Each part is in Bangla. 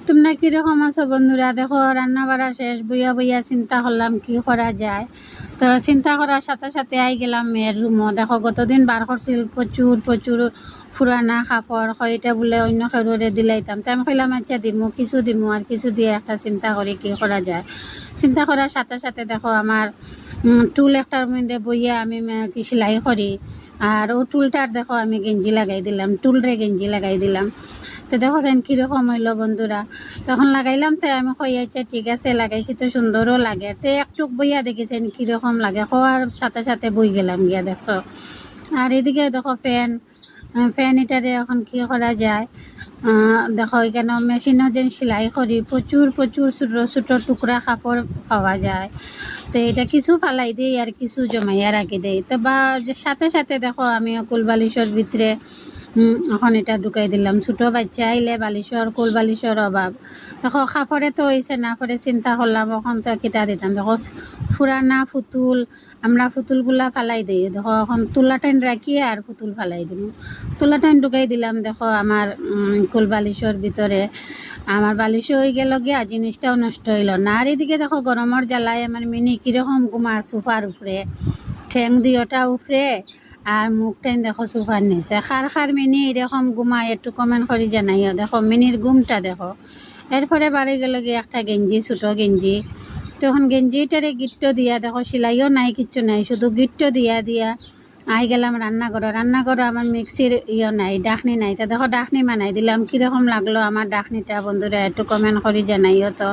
তোমরা কীরকম আছো বন্ধুরা? দেখো রান্না বাড়া শেষ, বইয়া বইয়া চিন্তা করলাম কি করা যায়। তো চিন্তা করার সাথে সাথে আই গেলাম মেয়ের রুমও। দেখো গতদিন বার করছিল প্রচুর প্রচুর ফুরানা কাপড়, এটা বলে অন্য খেরুরে দিলাইতাম। তো আমি কইলাম আচ্ছা দিমু, কিছু দিমু আর কিছু দিয়ে একটা চিন্তা করি কি করা যায়। চিন্তা করার সাথে সাথে দেখো আমার টুল একটার মধ্যে বইয়া আমি কি সেলাই করি, আর ও টুলটার দেখো আমি গেঞ্জি লাগাই দিলাম, টুলরে গেঞ্জি লাগাই দিলাম। তো দেখো যেন কীরকম হইলো বন্ধুরা। তখন লাগাইলাম, তো আমি কই আচ্ছা ঠিক আছে লাগাইছি তো সুন্দরও লাগে। তো একটুক বইয়া দেখেছেন কীরকম লাগে, হওয়ার সাথে সাথে বই গেলাম গিয়া দেখছো। আর এদিকে দেখো ফ্যান এটারে এখন কী করা যায়। দেখো এখানে মেশিনও যেন সেলাই করি, প্রচুর প্রচুর ছোটো ছোটো টুকরা কাপড় পাওয়া যায়। তো এটা কিছু ফালাই দিই আর কিছু জমাইয়া রাখি দেই। তো বা সাথে সাথে দেখো আমি কুল বালিশের ভিতরে এখন এটা ঢুকাই দিলাম। ছোটো বাচ্চা আইলে বালিশর কুল বালিশর অভাব। দেখো কাপড়ে তো হয়েছে না, পরে চিন্তা করলাম এখন তো কিতা দিতাম। দেখো ফুরানা ফুতুল, আমরা ফুতুলগুলা ফালাই দিই। দেখো এখন তুলা টাইন রাখি আর ফুতুল ফালাই দিব। তুলা টাইন ঢুকাই দিলাম দেখো আমার কুল বালিশর ভিতরে। আমার বালিশও হয়ে গেল গিয়া, জিনিসটাও নষ্ট হইল না। আর এদিকে দেখো গরমের জ্বালায় আমার মিনি কীরকম ঘুমা সোফার উপরে, ঠ্যাং দুইটা উপরে আর মুখ টাইন দেখো সোফার নিচে। খার মিনি এরকম ঘুমায়, একটু কমেন্ট করে জানাইও। দেখো মিনির ঘুমটা দেখো। এরপরে বাড়ি গেল গিয়ে একটা গেঞ্জি, ছোটো গেঞ্জি। তখন গেঞ্জিটারে গিট্ট দিয়া, দেখো সেলাইও নাই কিচ্ছু নাই, শুধু গিট্ট দিয়া আই গেলাম রান্নাঘর আমার মিক্সির নাই, ডাকনি নাই। তো দেখো ডাকনি বানাই দিলাম। কীরকম লাগলো আমার ডাকনিটা বন্ধুরা একটু কমেন্ট করে জানাইও তো।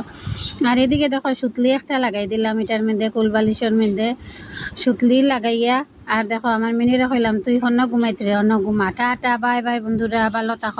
আর এদিকে দেখো সুতলি একটা লাগাই দিলাম এটার মধ্যে, কুলবালিশের মধ্যে সুতলি লাগাইয়া। আর দেখো আমার মিনিরে কইলাম তুই অন্য ঘুমাইতে অন্য ঘুমা। টাটা বাই বাই বন্ধুরা, ভালো থাকো।